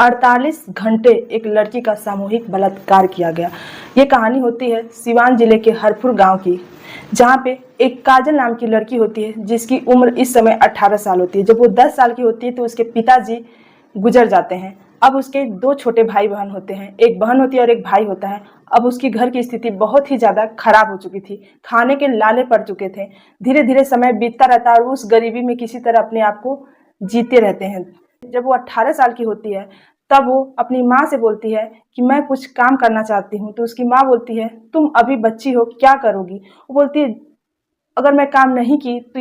48 घंटे एक लड़की का सामूहिक बलात्कार किया गया। ये कहानी होती है सिवान जिले के हरपुर गांव की, जहां पे एक काजल नाम की लड़की होती है जिसकी उम्र इस समय 18 साल होती है। जब वो 10 साल की होती है तो उसके पिताजी गुजर जाते हैं। अब उसके 2 छोटे भाई बहन होते हैं, एक बहन होती है और एक भाई होता है। अब उसकी घर की स्थिति बहुत ही ज़्यादा खराब हो चुकी थी, खाने के लाले पड़ चुके थे। धीरे धीरे समय बीतता रहता है और उस गरीबी में किसी तरह अपने आप को जीते रहते हैं। जब वो 18 साल की होती है तब वो अपनी माँ से बोलती है कि मैं कुछ काम करना चाहती हूँ। तो उसकी माँ बोलती है, तुम अभी बच्ची हो, क्या करोगी? वो बोलती है, अगर मैं काम नहीं की तो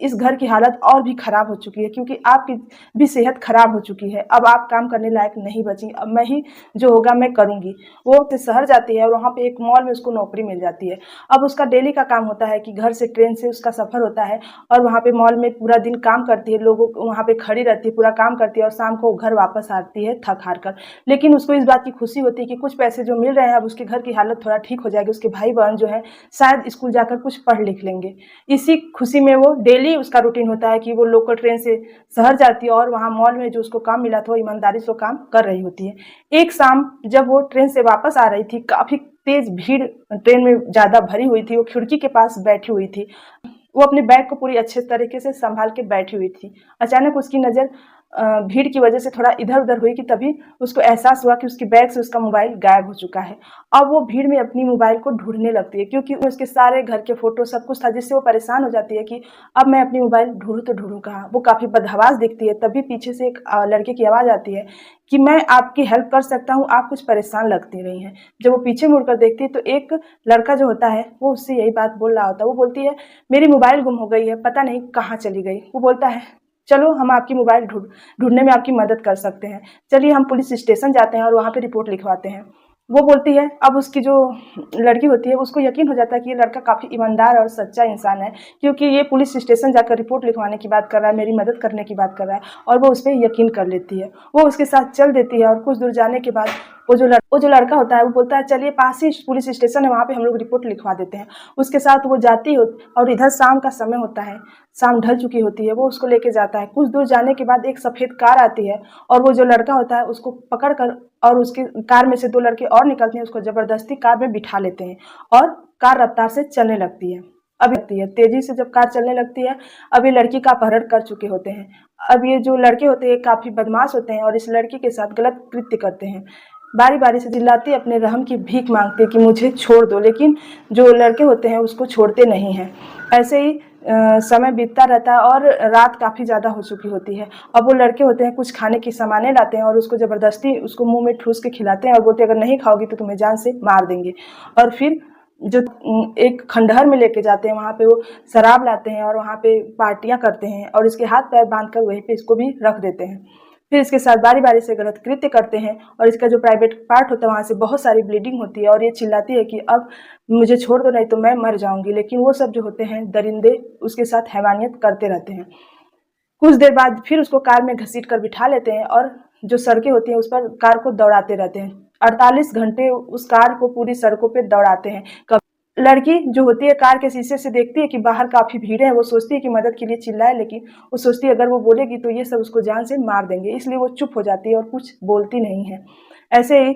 इस घर की हालत और भी खराब हो चुकी है, क्योंकि आपकी भी सेहत खराब हो चुकी है। अब आप काम करने लायक नहीं बची, अब मैं ही जो होगा मैं करूँगी। वो शहर जाती है और वहाँ पे एक मॉल में उसको नौकरी मिल जाती है। अब उसका डेली का काम होता है कि घर से ट्रेन से उसका सफ़र होता है और वहाँ पे मॉल में पूरा दिन काम करती है, लोगों वहाँ पे खड़ी रहती है, पूरा काम करती है और शाम को घर वापस आती है थक हार कर। लेकिन उसको इस बात की खुशी होती है कि कुछ पैसे जो मिल रहे हैं अब उसके घर की हालत थोड़ा ठीक हो जाएगी, उसके भाई बहन जो है शायद स्कूल जाकर कुछ पढ़ लिख लेंगे। इसी खुशी में वो डेली उसका रूटीन होता है कि वो लोकल ट्रेन से शहर जाती है और वहाँ मॉल में जो उसको काम मिला था वो ईमानदारी से काम कर रही होती है। एक शाम जब वो ट्रेन से वापस आ रही थी, काफ़ी तेज भीड़ ट्रेन में ज़्यादा भरी हुई थी। वो खिड़की के पास बैठी हुई थी, वो अपने बैग को पूरी अच्छे तरीके से संभाल के बैठी हुई थी। अचानक उसकी नज़र भीड़ की वजह से थोड़ा इधर उधर हुई कि तभी उसको एहसास हुआ कि उसकी बैग से उसका मोबाइल गायब हो चुका है। अब वो भीड़ में अपनी मोबाइल को ढूंढने लगती है, क्योंकि उसके सारे घर के फोटो सब कुछ था, जिससे वो परेशान हो जाती है कि अब मैं अपनी मोबाइल ढूंढूं तो ढूंढूं कहाँ। वो काफ़ी बदहवास दिखती है। तभी पीछे से एक लड़के की आवाज़ आती है कि मैं आपकी हेल्प कर सकता हूँ, आप कुछ परेशान लगती रही हैं। जब वो पीछे मुड़कर देखती है तो एक लड़का जो होता है वो उससे यही बात बोल रहा होता है। वो बोलती है, मेरी मोबाइल गुम हो गई है, पता नहीं कहाँ चली गई। वो बोलता है, चलो हम आपकी मोबाइल ढूंढने में आपकी मदद कर सकते हैं, चलिए हम पुलिस स्टेशन जाते हैं और वहाँ पे रिपोर्ट लिखवाते हैं। वो बोलती है, अब उसकी जो लड़की होती है उसको यकीन हो जाता है कि ये लड़का काफ़ी ईमानदार और सच्चा इंसान है, क्योंकि ये पुलिस स्टेशन जाकर रिपोर्ट लिखवाने की बात कर रहा है, मेरी मदद करने की बात कर रहा है, और वो उस पर यकीन कर लेती है। वो उसके साथ चल देती है और कुछ दूर जाने के बाद वो जो लड़का होता है वो बोलता है, चलिए पास ही पुलिस स्टेशन है, वहाँ पे हम लोग रिपोर्ट लिखवा देते हैं। उसके साथ वो जाती हो और इधर शाम का समय होता है, शाम ढल चुकी होती है। वो उसको लेके जाता है। कुछ दूर जाने के बाद एक सफ़ेद कार आती है और वो जो लड़का होता है उसको पकड़ कर, और उसके कार में से 2 लड़के और निकलते हैं, उसको ज़बरदस्ती कार में बिठा लेते हैं और कार रफ्तार से चलने लगती है। तेजी से जब कार चलने लगती है, अब ये लड़की का अपहरण कर चुके होते हैं। अब ये जो लड़के होते हैं काफ़ी बदमाश होते हैं और इस लड़की के साथ गलत कृत्य करते हैं। बारी बारी से चिल्लाते अपने रहम की भीख मांगते कि मुझे छोड़ दो, लेकिन जो लड़के होते हैं उसको छोड़ते नहीं हैं। ऐसे ही समय बीतता रहता है और रात काफ़ी ज़्यादा हो चुकी होती है। अब वो लड़के होते हैं कुछ खाने की सामानें लाते हैं और उसको ज़बरदस्ती उसको मुंह में ठूस के खिलाते हैं और बोलते हैं, अगर नहीं खाओगी तो तुम्हें जान से मार देंगे। और फिर जो एक खंडहर में लेके जाते हैं, वहाँ पे वो शराब लाते हैं और वहाँ पे पार्टियां करते हैं और इसके हाथ पैर बांध कर वहीं पे इसको भी रख देते हैं। फिर इसके साथ बारी बारी से गलत कृत्य करते हैं और इसका जो प्राइवेट पार्ट होता है वहाँ से बहुत सारी ब्लीडिंग होती है और ये चिल्लाती है कि अब मुझे छोड़ दो, नहीं तो मैं मर जाऊंगी। लेकिन वो सब जो होते हैं दरिंदे उसके साथ हैवानियत करते रहते हैं। कुछ देर बाद फिर उसको कार में घसीट कर बिठा लेते हैं और जो सड़कें होती हैं उस पर कार को दौड़ाते रहते हैं। 48 घंटे उस कार को पूरी सड़कों पे दौड़ाते हैं। लड़की जो होती है कार के शीशे से देखती है कि बाहर काफ़ी भीड़ है। वो सोचती है कि मदद के लिए चिल्लाए, लेकिन वो सोचती है अगर वो बोलेगी तो ये सब उसको जान से मार देंगे, इसलिए वो चुप हो जाती है और कुछ बोलती नहीं है। ऐसे ही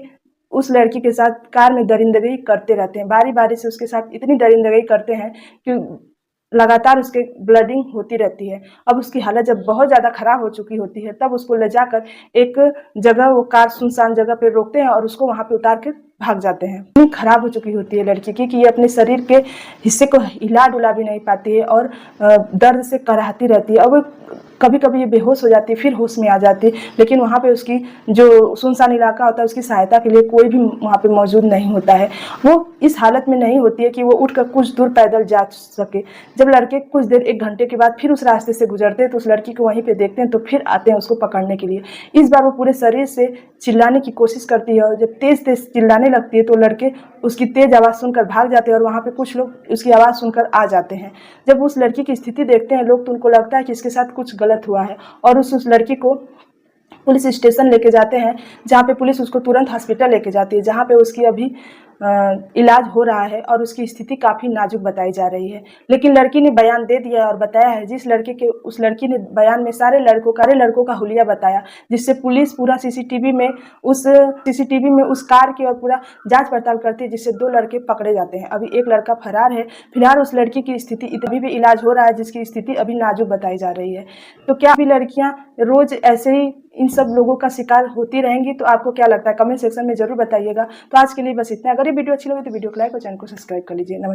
उस लड़की के साथ कार में दरिंदगी करते रहते हैं। बारी बारी से उसके साथ इतनी दरिंदगी करते हैं कि लगातार उसके ब्लडिंग होती रहती है। अब उसकी हालत जब बहुत ज़्यादा ख़राब हो चुकी होती है तब उसको ले जाकर एक जगह, वो कार सुनसान जगह पे रोकते हैं और उसको वहाँ पे उतार कर भाग जाते हैं। इतनी ख़राब हो चुकी होती है लड़की की कि ये अपने शरीर के हिस्से को हिला डुला भी नहीं पाती है और दर्द से कराहती रहती है। अब कभी कभी ये बेहोश हो जाती है, फिर होश में आ जाती है, लेकिन वहाँ पे उसकी जो सुनसान इलाका होता है उसकी सहायता के लिए कोई भी वहाँ पे मौजूद नहीं होता है। वो इस हालत में नहीं होती है कि वो उठकर कुछ दूर पैदल जा सके। जब लड़के कुछ देर, 1 घंटे के बाद फिर उस रास्ते से गुजरते हैं तो उस लड़की को वहीं पे देखते हैं, तो फिर आते हैं उसको पकड़ने के लिए। इस बार वो पूरे शरीर से चिल्लाने की कोशिश करती है और जब तेज तेज चिल्लाने लगती है तो लड़के उसकी तेज आवाज़ सुनकर भाग जाते हैं और वहाँ पे कुछ लोग उसकी आवाज़ सुनकर आ जाते हैं। जब उस लड़की की स्थिति देखते हैं लोग तो उनको लगता है कि इसके साथ कुछ गलत हुआ है और उस लड़की को पुलिस स्टेशन लेके जाते हैं, जहाँ पे पुलिस उसको तुरंत हॉस्पिटल लेके जाती है, जहाँ पे उसकी अभी इलाज हो रहा है और उसकी स्थिति काफ़ी नाजुक बताई जा रही है। लेकिन लड़की ने बयान दे दिया है और बताया है, उस लड़की ने बयान में सारे लड़कों का हुलिया बताया, जिससे पुलिस पूरा सीसीटीवी में उस कार की और पूरा जांच पड़ताल करती है, जिससे 2 लड़के पकड़े जाते हैं। अभी एक लड़का फरार है। फिलहाल उस लड़की की स्थिति अभी भी इलाज हो रहा है, जिसकी स्थिति अभी नाजुक बताई जा रही है। तो क्या अभी लड़कियां रोज ऐसे ही इन सब लोगों का शिकार होती रहेंगी? तो आपको क्या लगता है? कमेंट सेक्शन में जरूर बताइएगा। तो आज के लिए बस इतना। अगर ये वीडियो अच्छी लगी तो वीडियो को लाइक और चैनल को सब्सक्राइब कर लीजिए। नमस्कार।